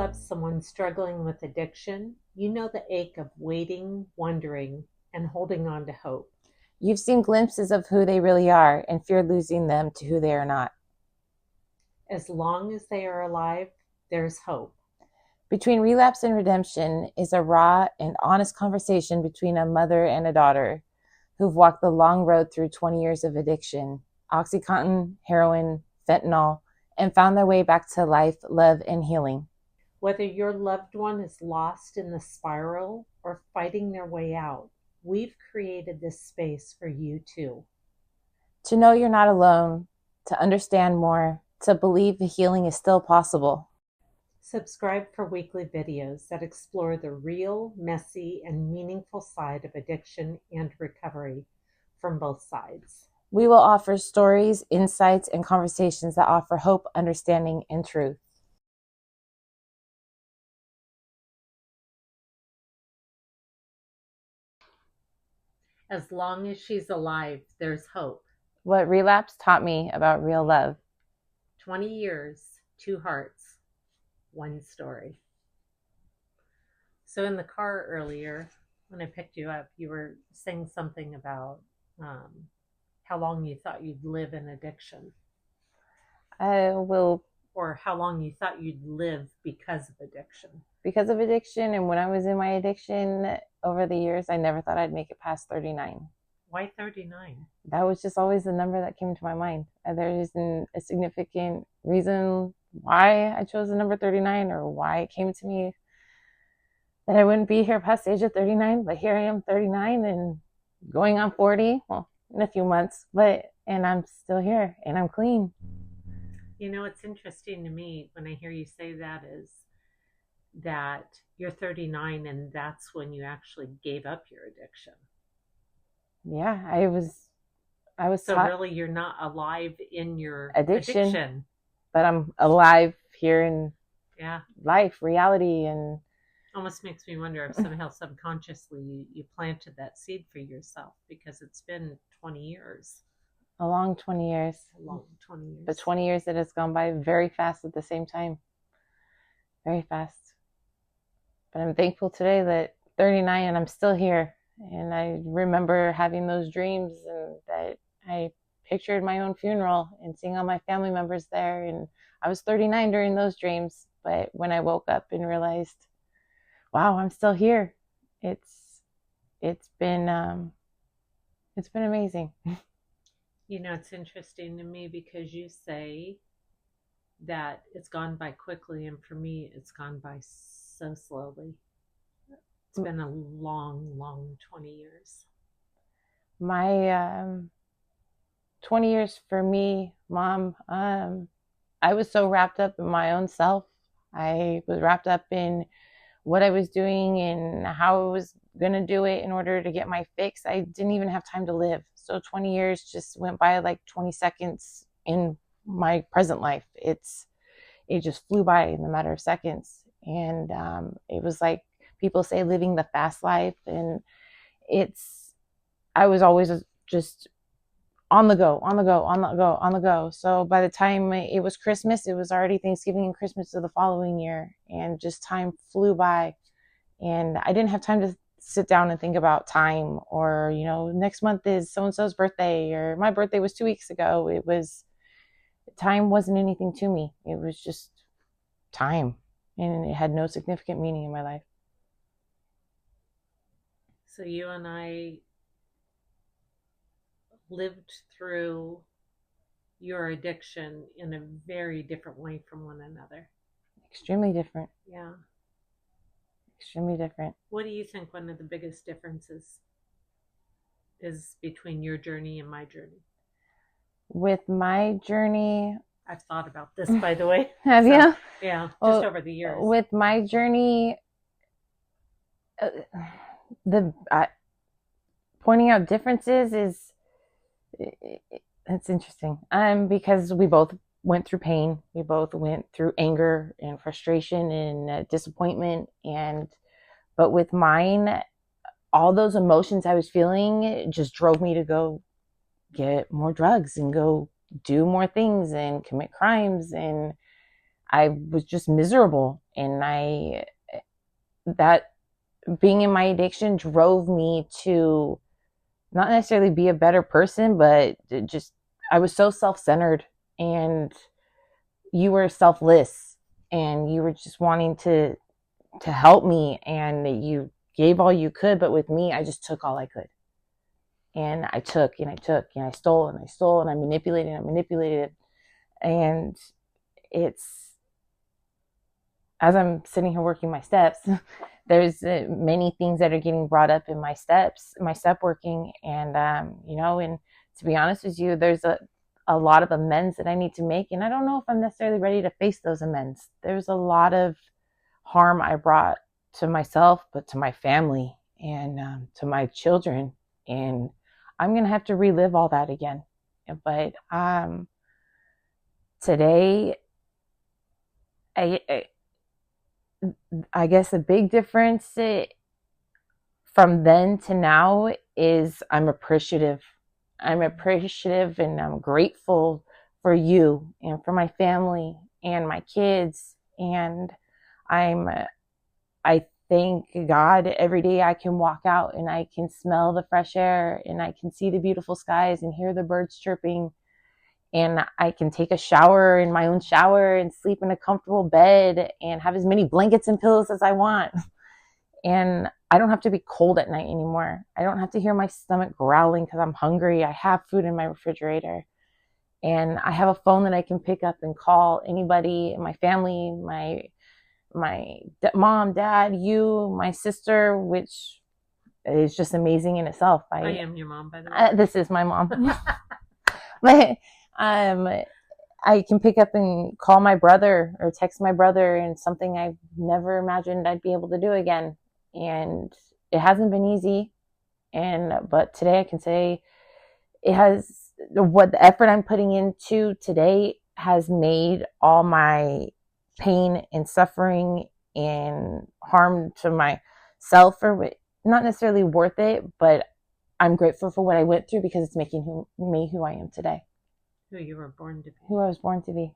love someone struggling with addiction, you know the ache of waiting, wondering, and holding on to hope. You've seen glimpses of who they really are and feared losing them to who they are not. As long as they are alive, there's hope. Between relapse and redemption is a raw and honest conversation between a mother and a daughter who've walked the long road through 20 years of addiction, Oxycontin, heroin, fentanyl, and found their way back to life, love, and healing. Whether your loved one is lost in the spiral or fighting their way out, we've created this space for you too. To know you're not alone, to understand more, to believe the healing is still possible. Subscribe for weekly videos that explore the real, messy, and meaningful side of addiction and recovery from both sides. We will offer stories, insights, and conversations that offer hope, understanding, and truth. As long as she's alive, there's hope. What relapse taught me about real love. 20 years, two hearts, one story. So in the car earlier, when I picked you up, you were saying something about how long you thought you'd live in addiction, I will, or how long you thought you'd live because of addiction. because of addiction, and when I was in my addiction over the years, I never thought I'd make it past 39. Why 39? That was just always the number that came to my mind. There isn't a significant reason why I chose the number 39 or why it came to me that I wouldn't be here past the age of 39, but here I am, 39 and going on 40, well, in a few months, and I'm still here and I'm clean. You know, it's interesting to me when I hear you say that is that you're 39 and that's when you actually gave up your addiction. Yeah, I was So taught really you're not alive in your addiction, but I'm alive here in Yeah. life, reality, and Almost makes me wonder if somehow subconsciously you planted that seed for yourself because it's been 20 years, a long 20 years. a long 20 But years. 20 years that has gone by very fast at the same time. Very fast. But I'm thankful today that 39 and I'm still here. And I remember having those dreams and that I pictured my own funeral and seeing all my family members there. And I was 39 during those dreams. But when I woke up and realized, wow, I'm still here. It's been amazing. You know, it's interesting to me because you say that it's gone by quickly, and for me, it's gone by so slowly. It's been a long, long 20 years. My 20 years for me, Mom, I was so wrapped up in my own self. I was wrapped up in what I was doing and how I was going to do it in order to get my fix. I didn't even have time to live. So 20 years just went by like 20 seconds in my present life. It just flew by in a matter of seconds. And it was like people say living the fast life. And I was always just on the go, on the go, on the go, on the go. So by the time it was Christmas, it was already Thanksgiving and Christmas of the following year. And just time flew by. And I didn't have time to sit down and think about time or, next month is so-and-so's birthday or my birthday was 2 weeks ago. Time wasn't anything to me. It was just time. And it had no significant meaning in my life. So you and I lived through your addiction in a very different way from one another. Extremely different. Yeah. Extremely different. What do you think one of the biggest differences is between your journey and my journey? With my journey, I've thought about this, by the way. Have you? Yeah, just Well, over the years. With my journey, pointing out differences it's interesting. Because we both went through pain. We both went through anger and frustration and disappointment. But with mine, all those emotions I was feeling just drove me to go get more drugs and go do more things and commit crimes. And I was just miserable. And that being in my addiction drove me to not necessarily be a better person, but just, I was so self-centered, and you were selfless, and you were just wanting to help me, and you gave all you could. But with me, I just took all I could. And I took and I took and I stole and I stole and I manipulated and I manipulated. And it's, as I'm sitting here working my steps, there's many things that are getting brought up in my steps, my step working. And, and to be honest with you, there's a lot of amends that I need to make. And I don't know if I'm necessarily ready to face those amends. There's a lot of harm I brought to myself, but to my family and to my children. And I'm going to have to relive all that again. But today, I guess a big difference from then to now is I'm appreciative. I'm appreciative and I'm grateful for you and for my family and my kids. And I thank God every day I can walk out and I can smell the fresh air and I can see the beautiful skies and hear the birds chirping, and I can take a shower in my own shower and sleep in a comfortable bed and have as many blankets and pillows as I want. And I don't have to be cold at night anymore. I don't have to hear my stomach growling because I'm hungry. I have food in my refrigerator. And I have a phone that I can pick up and call anybody in my family, my mom, dad, you, my sister, which is just amazing in itself. I am your mom, by the way. This is my mom. But I can pick up and call my brother or text my brother, and something I've never imagined I'd be able to do again. And it hasn't been easy. But today I can say what the effort I'm putting into today has made all my pain and suffering and harm to myself, or not necessarily worth it, but I'm grateful for what I went through because it's making me who I am today. Who you were born to be. Who I was born to be.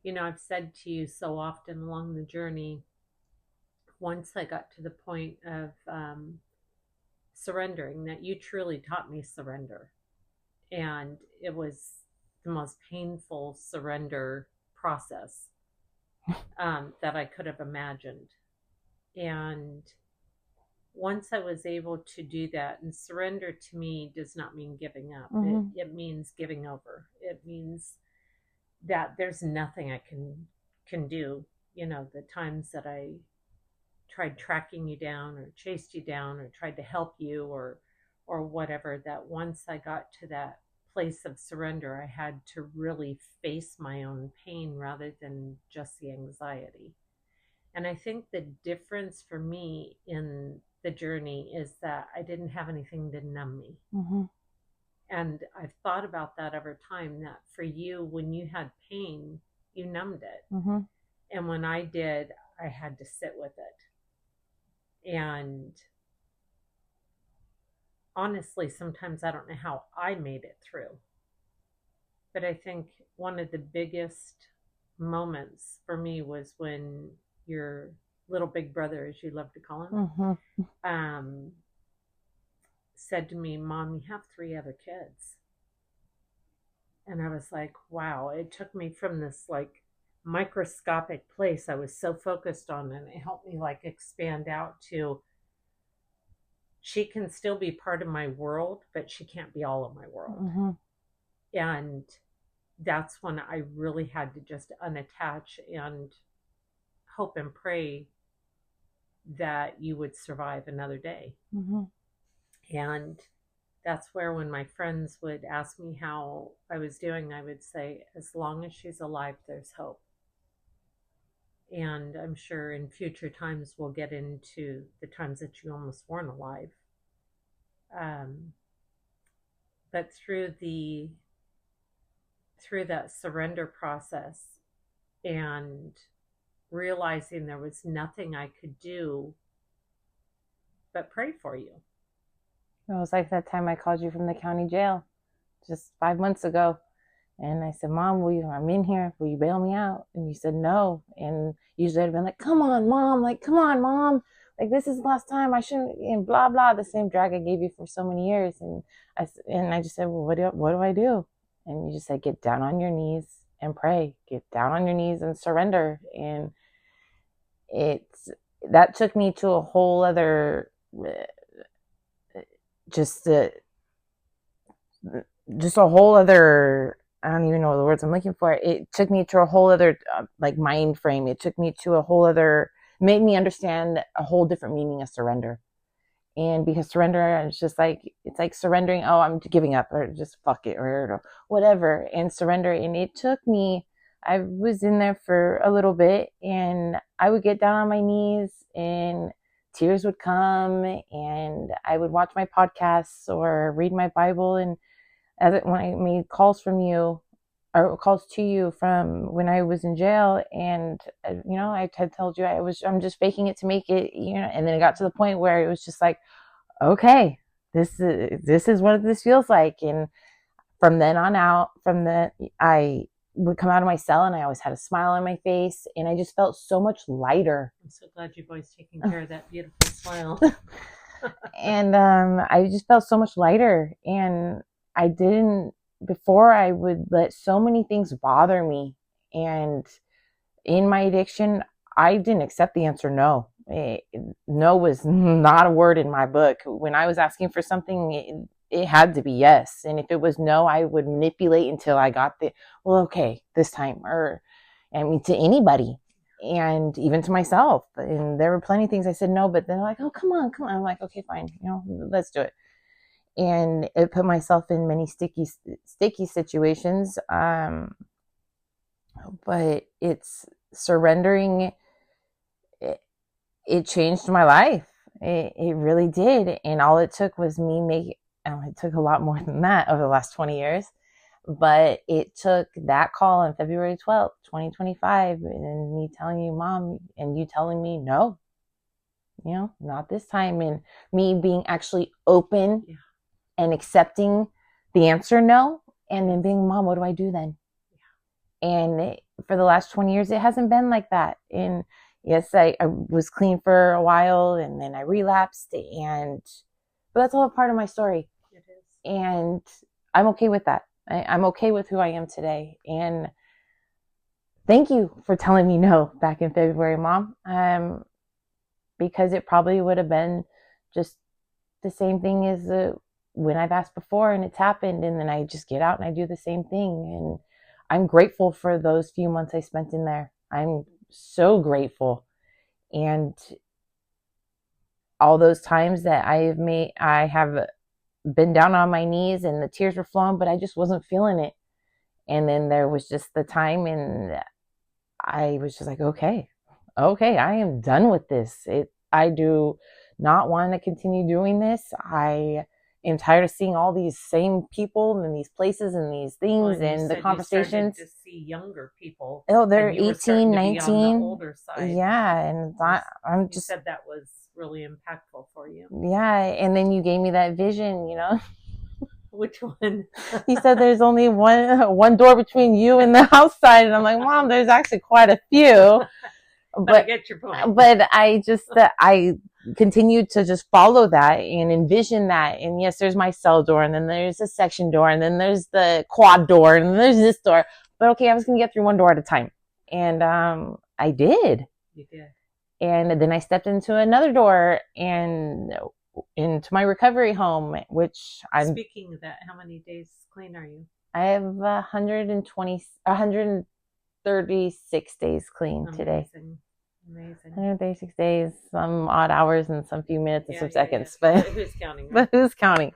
Yeah. I've said to you so often along the journey, once I got to the point of surrendering, that you truly taught me surrender. And it was the most painful surrender process that I could have imagined. And once I was able to do that, and surrender to me does not mean giving up. Mm-hmm. It means giving over. It means that there's nothing I can do. The times that I tried tracking you down or chased you down or tried to help you or whatever, that once I got to that place of surrender, I had to really face my own pain rather than just the anxiety. And I think the difference for me in the journey is that I didn't have anything to numb me. Mm-hmm. And I've thought about that over time, that for you, when you had pain, you numbed it. Mm-hmm. And when I did, I had to sit with it. And honestly, sometimes I don't know how I made it through. But I think one of the biggest moments for me was when your little big brother, as you love to call him, Mm-hmm. said to me, "Mom, you have 3 other kids." And I was like, wow, it took me from this like microscopic place I was so focused on, and it helped me like expand out to, she can still be part of my world, but she can't be all of my world. Mm-hmm. And that's when I really had to just unattach and hope and pray that you would survive another day. Mm-hmm. And that's where, when my friends would ask me how I was doing, I would say, as long as she's alive, there's hope. And I'm sure in future times we'll get into the times that you almost weren't alive. But through that surrender process and realizing there was nothing I could do but pray for you. It was like that time I called you from the county jail just 5 months ago. And I said, Mom, I'm in here. Will you bail me out? And you said no. And usually I'd been like, come on, Mom. Like, come on, Mom. Like, this is the last time. I shouldn't, and blah, blah, the same drag I gave you for so many years. And I just said, well, what do I do? And you just said, get down on your knees and pray. Get down on your knees and surrender. And that took me to a whole other, just a whole other, I don't even know the words I'm looking for. It took me to a whole other like mind frame. It took me to a whole other, made me understand a whole different meaning of surrender. And because surrender is just like, it's like surrendering, oh, I'm giving up, or just fuck it, or whatever. And surrender. And it took me, I was in there for a little bit, and I would get down on my knees and tears would come, and I would watch my podcasts or read my Bible. And when I made calls from you, or calls to you from when I was in jail, and I had told you I'm just faking it to make it, and then it got to the point where it was just like, okay, this is what this feels like. And from then on out, I would come out of my cell and I always had a smile on my face, and I just felt so much lighter. I'm so glad you've always taken care of that beautiful smile. And I just felt so much lighter, and I didn't, before I would let so many things bother me. And in my addiction, I didn't accept the answer no. No was not a word in my book. When I was asking for something, it had to be yes. And if it was no, I would manipulate until I got okay, this time. Or, I mean, to anybody, and even to myself. And there were plenty of things I said no, but they're like, oh, come on. I'm like, okay, fine. Let's do it. And it put myself in many sticky situations. But it's surrendering. It changed my life. It really did. And all it took was me it took a lot more than that over the last 20 years. But it took that call on February 12th, 2025, and me telling you, Mom, and you telling me, no, not this time. And me being actually open and accepting the answer no, and then being, Mom, what do I do then? And for the last 20 years, it hasn't been like that. And yes, I was clean for a while, and then I relapsed, but that's all a part of my story. It is. And I'm okay with that. I'm okay with who I am today. And thank you for telling me no back in February, Mom. Because it probably would have been just the same thing as when I've asked before and it's happened, and then I just get out and I do the same thing. And I'm grateful for those few months I spent in there. I'm so grateful. And all those times that I have been down on my knees and the tears were flowing, but I just wasn't feeling it. And then there was just the time, and I was just like, okay, I am done with this. I do not want to continue doing this. I am tired of seeing all these same people and these places and these things, and the conversations. You to see younger people. Oh, they're 18, 19. On the older side. Yeah, and I'm just. You said that was really impactful for you. Yeah, and then you gave me that vision, Which one? You said there's only one door between you and the outside, and I'm like, Mom, there's actually quite a few. But I get your point. But I continued to just follow that and envision that. And yes, there's my cell door, and then there's a section door, and then there's the quad door, and then there's this door. But okay, I was going to get through one door at a time. And I did. You did. And then I stepped into another door and into my recovery home, which I'm... Speaking of that, how many days clean are you? I have 136 days clean. Amazing. Today. Amazing. 136 days, some odd hours and some few minutes and some seconds. Yeah. But who's counting? Right? But who's counting?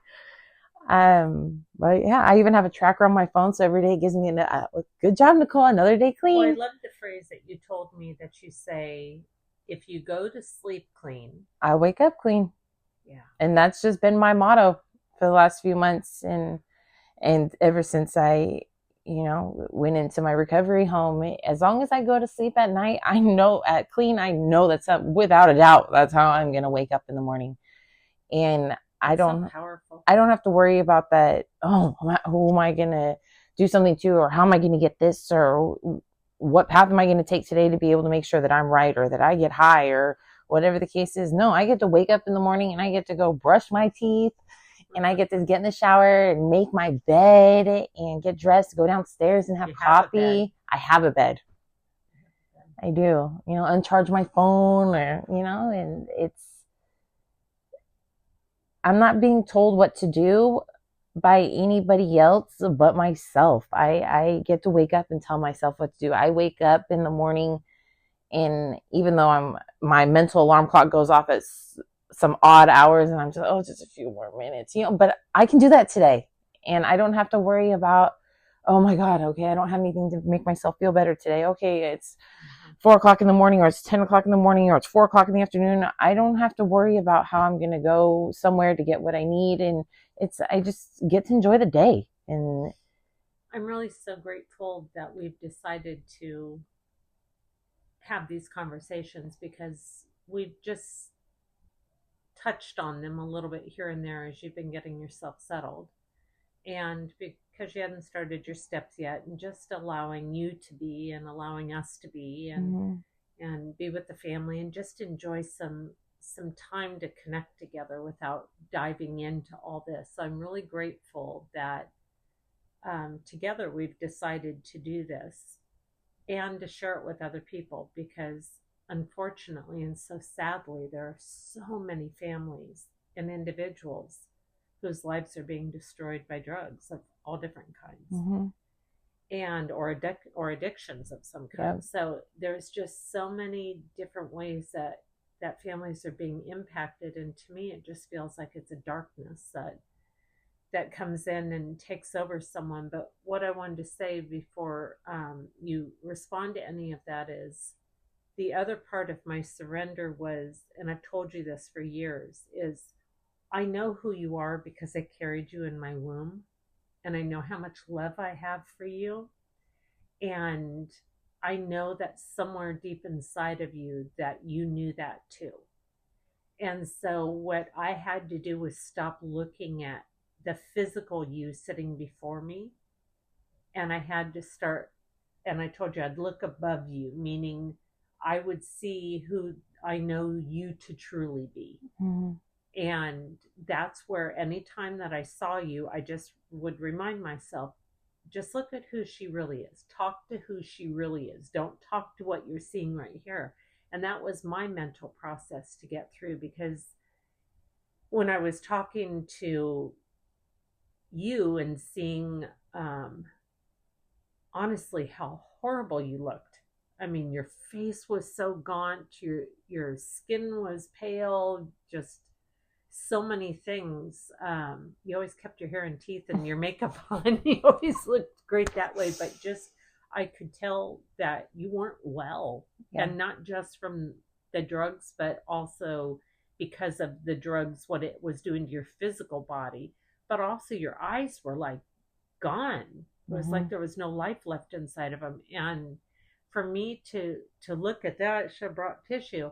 But yeah, I even have a tracker on my phone, so every day it gives me a good job, Nicole, another day clean. Well, I love the phrase that you told me that you say, if you go to sleep clean, I wake up clean. Yeah. And that's just been my motto for the last few months, and ever since I went into my recovery home. As long as I go to sleep at night, I know that's without a doubt, that's how I'm going to wake up in the morning. And I don't have to worry about that. Oh, who am I going to do something to, or how am I going to get this, or what path am I going to take today to be able to make sure that I'm right, or that I get high, or whatever the case is. No, I get to wake up in the morning and I get to go brush my teeth, and I get to get in the shower and make my bed and get dressed, go downstairs and have coffee. I have a bed. I do, uncharge my phone, or, and I'm not being told what to do by anybody else but myself. I get to wake up and tell myself what to do. I wake up in the morning, and even though my mental alarm clock goes off at some odd hours, and I'm just a few more minutes, but I can do that today. And I don't have to worry about, oh my God, okay, I don't have anything to make myself feel better today. Okay, it's 4 o'clock in the morning, or it's 10 o'clock in the morning, or it's 4 o'clock in the afternoon. I don't have to worry about how I'm going to go somewhere to get what I need. And I just get to enjoy the day. And I'm really so grateful that we've decided to have these conversations, because we've just touched on them a little bit here and there as you've been getting yourself settled. And because you hadn't started your steps yet, and just allowing you to be, and allowing us to be, and be with the family, and just enjoy some time to connect together without diving into all this. So I'm really grateful that together we've decided to do this and to share it with other people, because unfortunately and so sadly, there are so many families and individuals whose lives are being destroyed by drugs of all different kinds, and or addictions of some kind. So there's just so many different ways that families are being impacted, and to me it just feels like it's a darkness that comes in and takes over someone. But what I wanted to say before you respond to any of that is, the other part of my surrender was, and I've told you this for years, is I know who you are because I carried you in my womb, and I know how much love I have for you. And I know that somewhere deep inside of you that you knew that too. And so what I had to do was stop looking at the physical you sitting before me, and I had to start, and I told you I'd look above you, meaning I would see who I know you to truly be. And that's where anytime that I saw you, I just would remind myself, just look at who she really is. Talk to who she really is. Don't talk to what you're seeing right here. And that was my mental process to get through, because when I was talking to you and seeing honestly how horrible you looked. I mean, your face was so gaunt, your skin was pale, just so many things. You always kept your hair and teeth and your makeup on. You always looked great that way, but just I could tell that you weren't well, and not just from the drugs, but also because of the drugs, what it was doing to your physical body, but also your eyes were like gone. It was like there was no life left inside of them. And for me to look at that, I should have brought tissue.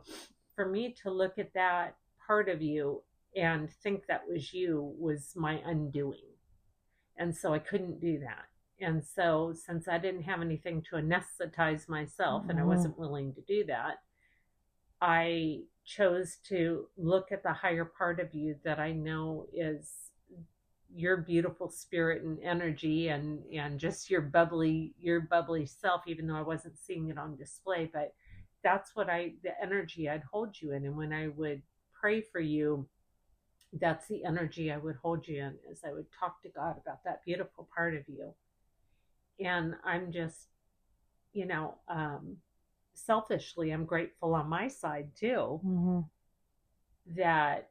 For me to look at that part of you and think that was you was my undoing. And so I couldn't do that. And so since I didn't have anything to anesthetize myself, and I wasn't willing to do that, I chose to look at the higher part of you that I know is your beautiful spirit and energy, and just your bubbly self, even though I wasn't seeing it on display. But that's what the energy I'd hold you in. And when I would pray for you, that's the energy I would hold you in, as I would talk to God about that beautiful part of you. And I'm just, you know, selfishly, I'm grateful on my side too, that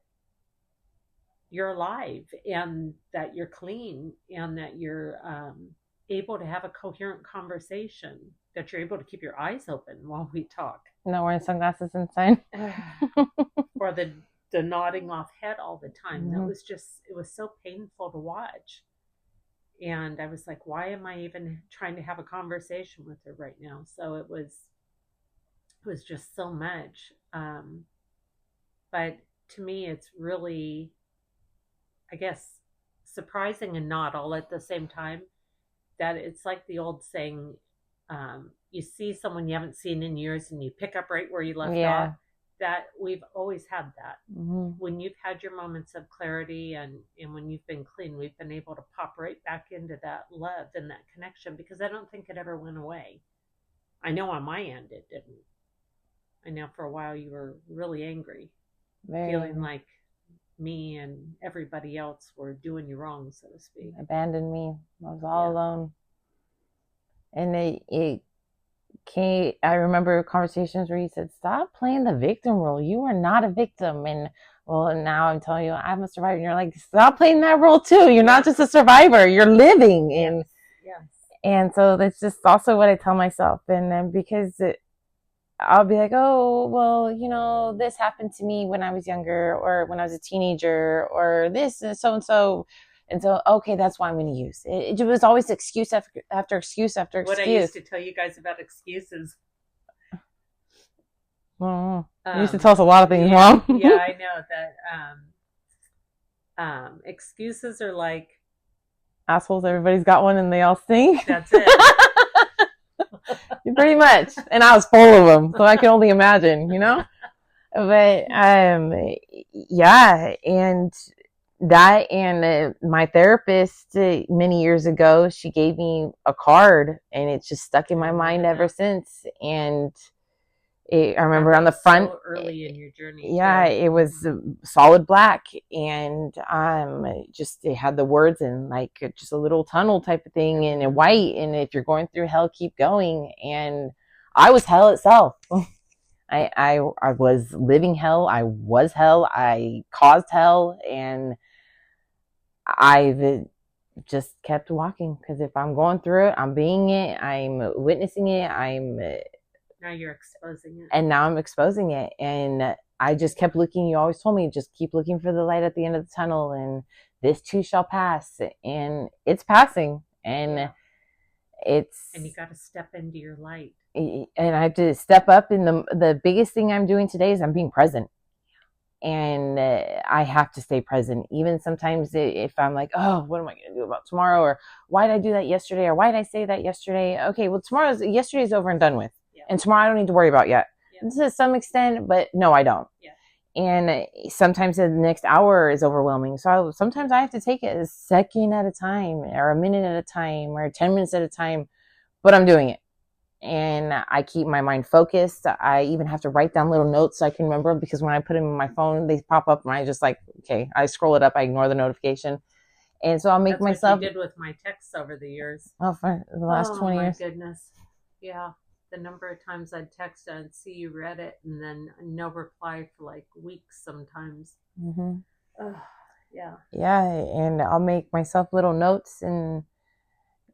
you're alive, and that you're clean, and that you're able to have a coherent conversation, that you're able to keep your eyes open while we talk. Not wearing sunglasses inside. Or the nodding off head all the time. That was just, it was so painful to watch. And I was like, why am I even trying to have a conversation with her right now? So it was just so much. But to me, it's really, I guess, surprising and not all at the same time, that it's like the old saying, you see someone you haven't seen in years and you pick up right where you left off. Yeah. That we've always had that. Hmm. When you've had your moments of clarity and when you've been clean, we've been able to pop right back into that love and that connection because I don't think it ever went away. I know on my end it didn't. I know for a while you were really angry, Very feeling angry. like me and everybody else were doing you wrong, so to speak. Abandoned me. I was all Yeah. alone. And it came, I remember conversations where he said, stop playing the victim role. You are not a victim. And well, now I'm telling you, I'm a survivor. And you're like, stop playing that role too. You're not just a survivor. You're living. Yes. And Yes. and so that's just also what I tell myself. And then because I'll be like, oh, well, this happened to me when I was younger or when I was a teenager or this and so and so. And so, okay, that's why I'm going to use it. It was always excuse after excuse after What I excuse. used to tell you guys about excuses. You used to tell us a lot of things, yeah, Mom. yeah, I know that. Excuses are like Assholes, everybody's got one and they all sing. that's it. Pretty much. And I was full of them, so I can only imagine, But yeah, and that and my therapist many years ago, she gave me a card, and it's just stuck in my mind ever since. And I remember on the front, so early in your journey. yeah, it was solid black, and just it had the words in like just a little tunnel type of thing, and white. And if you're going through hell, keep going. And I was hell itself. I was living hell. I was hell. I caused hell, and I've just kept walking because if I'm going through it, I'm being it. I'm witnessing it. Now you're exposing it. And now I'm exposing it. And I just kept looking. You always told me just keep looking for the light at the end of the tunnel, and this too shall pass. And it's passing, and it's and you got to step into your light. And I have to step up. And the biggest thing I'm doing today is I'm being present. And I have to stay present. Even sometimes if I'm like, oh, what am I going to do about tomorrow? Or why did I do that yesterday? Or why did I say that yesterday? Okay, well, yesterday's over and done with. Yeah. And tomorrow I don't need to worry about yet. Yeah. To some extent, but no, I don't. Yeah. And sometimes the next hour is overwhelming. So sometimes I have to take it a second at a time or a minute at a time or 10 minutes at a time, but I'm doing it. And I keep my mind focused. I even have to write down little notes so I can remember, because when I put them in my phone, they pop up and I just like, okay, I scroll it up. I ignore the notification. And so I'll make That's myself. What you did with my texts over the years. Oh, for the last 20 years. Oh my goodness. Yeah. The number of times I'd text and see you read it and then no reply for like weeks sometimes. Mm-hmm. Yeah. Yeah. And I'll make myself little notes, and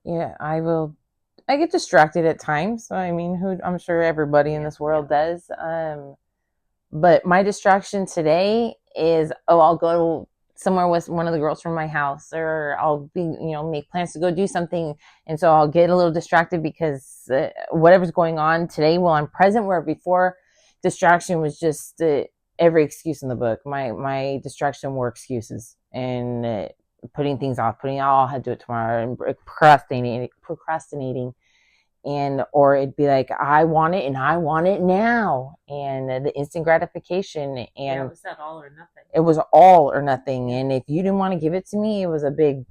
yeah, I get distracted at times. I mean, I'm sure everybody in this world does. But my distraction today is, I'll go somewhere with one of the girls from my house, or I'll be, make plans to go do something. And so I'll get a little distracted because whatever's going on today, while I'm present, where before distraction was just every excuse in the book. My distraction were excuses and putting things off, I'll have to do it tomorrow, and procrastinating. And or it'd be like, I want it and I want it now, and the instant gratification. And it was that all or nothing. It was all or nothing. And if you didn't want to give it to me, it was a big,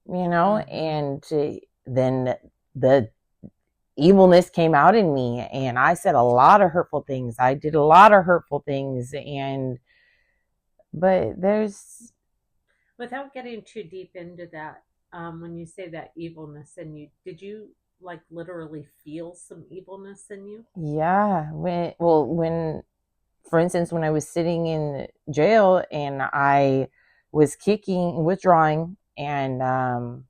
and then the evilness came out in me, and I said a lot of hurtful things. I did a lot of hurtful things. But there's, without getting too deep into that, when you say that evilness in you, did you like literally feel some evilness in you? Yeah. When, for instance, when I was sitting in jail and I was withdrawing, and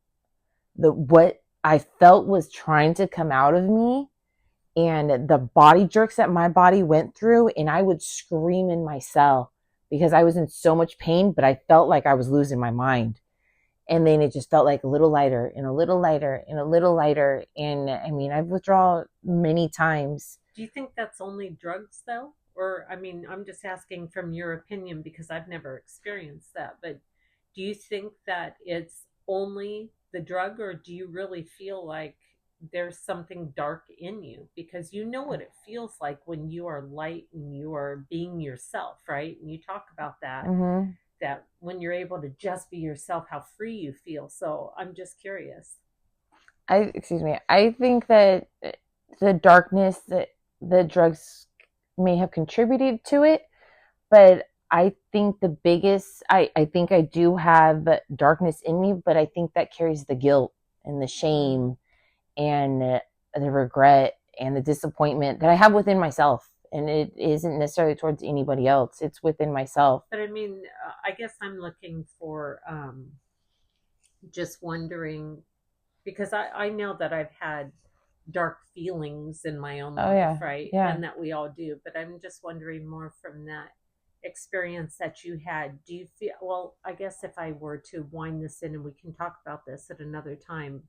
what I felt was trying to come out of me, and the body jerks that my body went through, and I would scream in my cell because I was in so much pain, but I felt like I was losing my mind. And then it just felt like a little lighter and a little lighter and a little lighter. And I mean, I've withdrawn many times. Do you think that's only drugs though? Or, I mean, I'm just asking from your opinion because I've never experienced that. But do you think that it's only the drug, or do you really feel like there's something dark in you? Because you know what it feels like when you are light and you are being yourself, right? And you talk about that, Mm-hmm. that when you're able to just be yourself, how free you feel. So I'm just curious. Excuse me. I think that the darkness that the drugs may have contributed to it, but I think the biggest, I think I do have darkness in me, but I think that carries the guilt and the Mm. shame and the regret and the disappointment that I have within myself. And it isn't necessarily towards anybody else, it's within myself. But I mean, I guess I'm looking for just wondering, because I know that I've had dark feelings in my own Oh, life, yeah. right? Yeah. And that we all do. But I'm just wondering more from that experience that you had. Do you feel, well, I guess if I were to wind this in, and we can talk about this at another time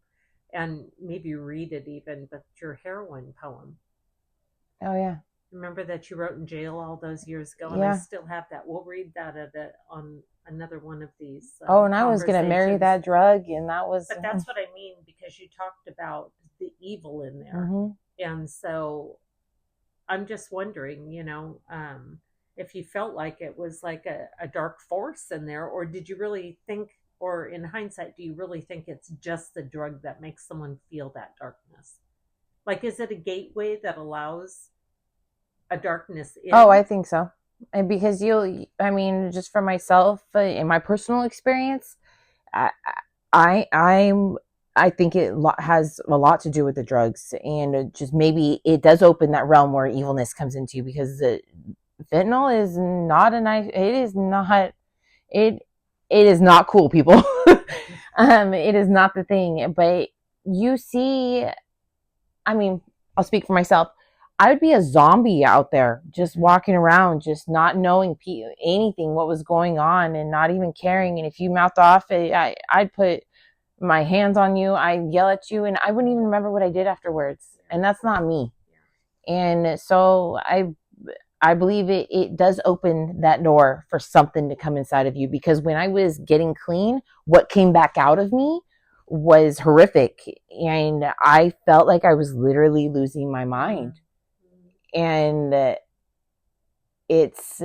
and maybe read it even, but your heroin poem, Oh, yeah. remember that you wrote in jail all those years ago, and I Yeah. still have that. We'll read that on another one of these Oh, and I was going to marry conversations. that drug, and that was. But that's what I mean, because you talked about the evil in there. Mm-hmm. And so I'm just wondering, if you felt like it was like a dark force in there, or did you really think, or in hindsight, do you really think it's just the drug that makes someone feel that darkness? Like, is it a gateway that allows a darkness Oh, I in? think so. And because I mean, just for myself, in my personal experience, I, I'm, I think it has a lot to do with the drugs, and it just maybe it does open that realm where evilness comes into you, because the fentanyl is not a nice. It is not. It it is not cool, people. It is not the thing. But you see, I mean, I'll speak for myself. I would be a zombie out there, just walking around, just not knowing anything, what was going on, and not even caring. And if you mouthed off, I'd put my hands on you, I'd yell at you, and I wouldn't even remember what I did afterwards. And that's not me. And so I believe it does open that door for something to come inside of you, because when I was getting clean, what came back out of me was horrific, and I felt like I was literally losing my mind. And it's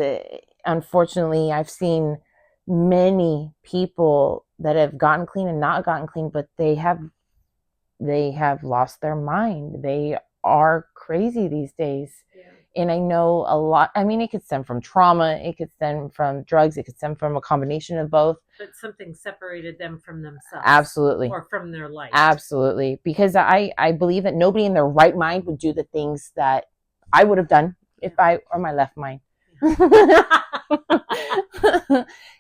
unfortunately, I've seen many people that have gotten clean and not gotten clean, but they have lost their mind. They are crazy these days. Yeah. And I know a lot. I mean, it could stem from trauma, it could stem from drugs, it could stem from a combination of both. But something separated them from themselves. Absolutely. Or from their life. Absolutely. Because I believe that nobody in their right mind would do the things that I would have done if I, or my left mind.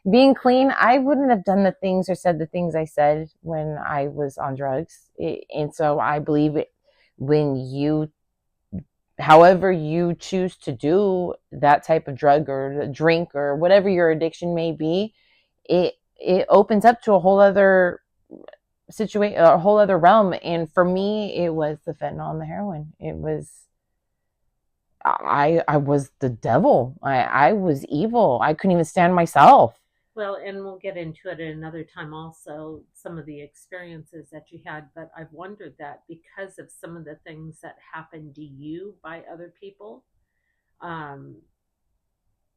Being clean, I wouldn't have done the things or said the things I said when I was on drugs. And so I believe it, when you, however you choose to do that type of drug or drink or whatever your addiction may be, it opens up to a whole other situation, a whole other realm. And for me, it was the fentanyl and the heroin. It was, I was the devil. I was evil. I couldn't even stand myself. Well, and we'll get into it at another time also, some of the experiences that you had. But I've wondered that because of some of the things that happened to you by other people, um,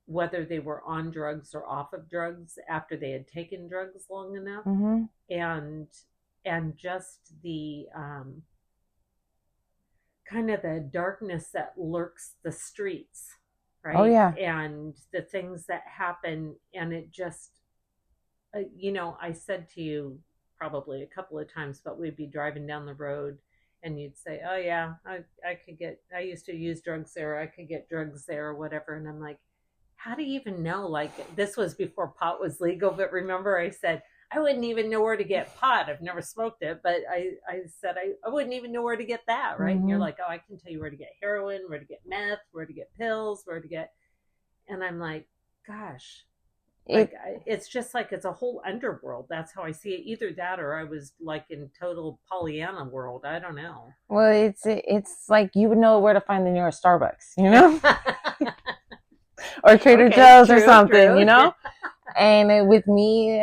whether they were on drugs or off of drugs after they had taken drugs long enough, Mm-hmm. and just the kind of the darkness that lurks the streets, right? Oh, yeah. And the things that happen, and it just, I said to you probably a couple of times, but we'd be driving down the road, and you'd say, "Oh yeah, I used to use drugs there. I could get drugs there, or whatever." And I'm like, "How do you even know?" Like, this was before pot was legal, but remember, I said I wouldn't even know where to get pot. I've never smoked it, but I said I wouldn't even know where to get that, right? Mm-hmm. And you're like, "Oh, I can tell you where to get heroin, where to get meth, where to get pills, where to get," and I'm like, gosh, like it's just like it's a whole underworld. That's how I see it. Either that, or I was like in total Pollyanna world. I don't know. Well, it's like you would know where to find the nearest Starbucks, you know, or Trader Joe's or something, you know. And with me,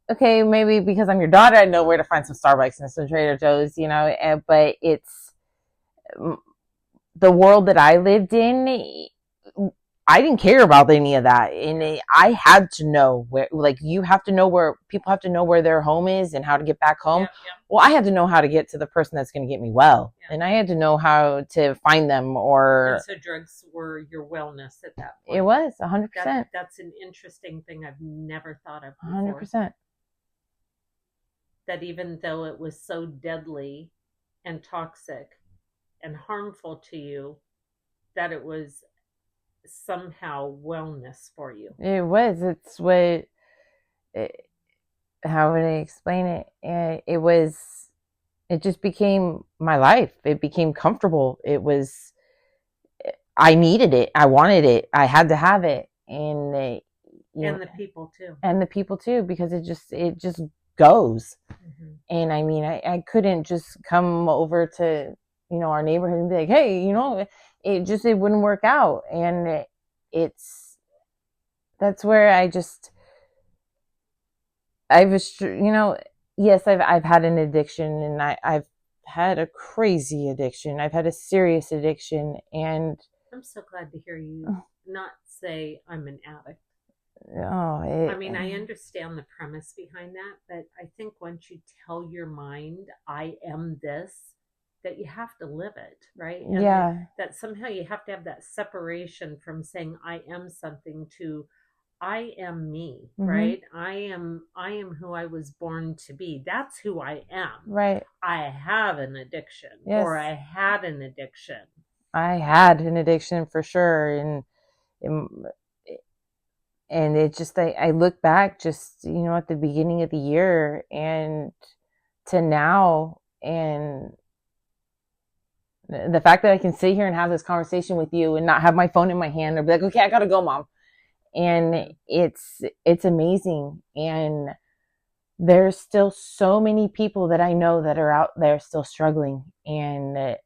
okay, maybe because I'm your daughter, I know where to find some Starbucks and some Trader Joe's, but it's the world that I lived in. I didn't care about any of that. And I had to know where, like, you have to know where people have to know where their home is and how to get back home. Yeah. Well, I had to know how to get to the person that's going to get me well. Yeah. And I had to know how to find them And so drugs were your wellness at that point. It was 100%. That's an interesting thing I've never thought of before. 100%. That even though it was so deadly and toxic and harmful to you, that it was somehow wellness for you. It was. It's what. How would I explain it? It was. It just became my life. It became comfortable. It was. I needed it. I wanted it. I had to have it, and the people too. And the people too, because it just goes. Mm-hmm. And I mean, I couldn't just come over to our neighborhood and be like, hey, it wouldn't work out. And that's where yes, I've had an addiction, and I've had a crazy addiction. I've had a serious addiction, and I'm so glad to hear you not say I'm an addict. I understand the premise behind that, but I think once you tell your mind, I am this, that you have to live it, right? And yeah. That somehow you have to have that separation from saying I am something to I am me, mm-hmm. right? I am who I was born to be. That's who I am. Right. I have an addiction, yes. Or I had an addiction. I had an addiction for sure, and it just I look back just at the beginning of the year and to now, and the fact that I can sit here and have this conversation with you and not have my phone in my hand or be like, okay, I gotta go, Mom. And it's amazing. And there's still so many people that I know that are out there still struggling. And I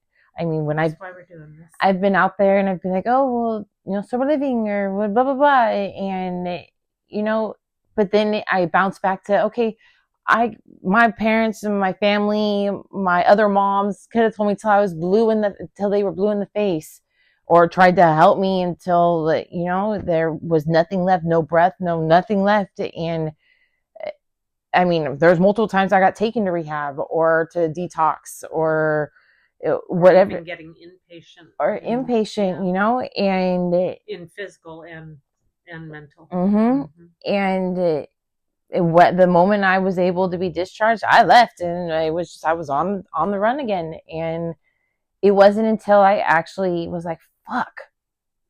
mean, that's why we're doing this. I've been out there and I've been like, oh, well, sober living or blah, blah, blah. And, but then I bounce back to, okay, my parents and my family, my other moms could have told me till they were blue in the face, or tried to help me until there was nothing left, no breath, nothing left. And I mean, there's multiple times I got taken to rehab or to detox or whatever, even getting inpatient, and in physical and mental. Mm-hmm. Mm-hmm. And the moment I was able to be discharged, I left, and I was on the run again. And it wasn't until I actually was like, fuck,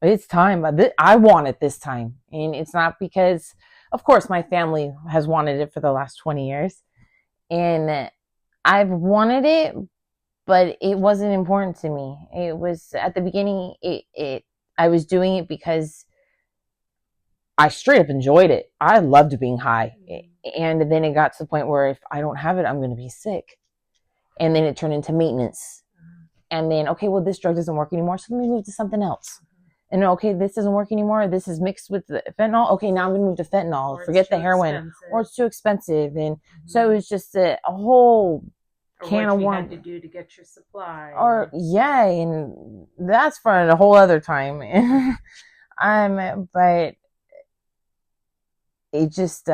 it's time. I want it this time. And it's not because, of course, my family has wanted it for the last 20 years. And I've wanted it, but it wasn't important to me. It was at the beginning, I was doing it because I straight up enjoyed it. I loved being high. And then it got to the point where if I don't have it, I'm going to be sick. And then it turned into maintenance. And then, okay, well, this drug doesn't work anymore, so let me move to something else. And okay, this doesn't work anymore. This is mixed with the fentanyl. Okay, now I'm going to move to fentanyl. Forget the heroin. Expensive. Or it's too expensive. And so it was just a whole can of worms. What you had to do to get your supply. Yeah, and that's for a whole other time. But it just,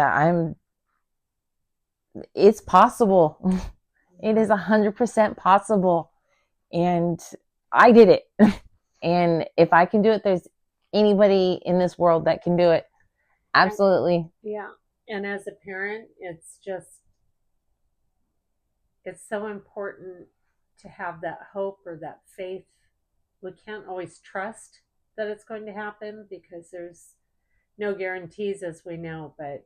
it's possible. It is 100% possible. And I did it. And if I can do it, there's anybody in this world that can do it. Absolutely. Yeah. And as a parent, it's so important to have that hope or that faith. We can't always trust that it's going to happen because there's no guarantees, as we know, but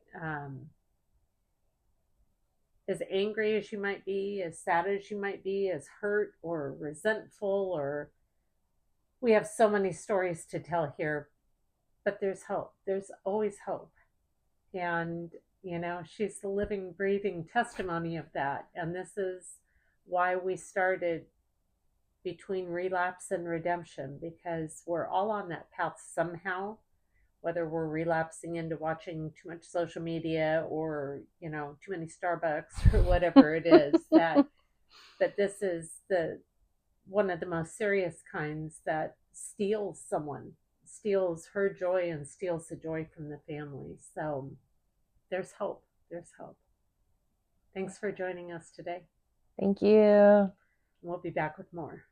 as angry as you might be, as sad as you might be, as hurt or resentful, or we have so many stories to tell here, but there's hope. There's always hope. And, she's the living, breathing testimony of that. And this is why we started Between Relapse and Redemption, because we're all on that path somehow. whether we're relapsing into watching too much social media or, too many Starbucks or whatever it is, that this is the one of the most serious kinds that steals her joy and steals the joy from the family. So there's hope. There's hope. Thanks for joining us today. Thank you. We'll be back with more.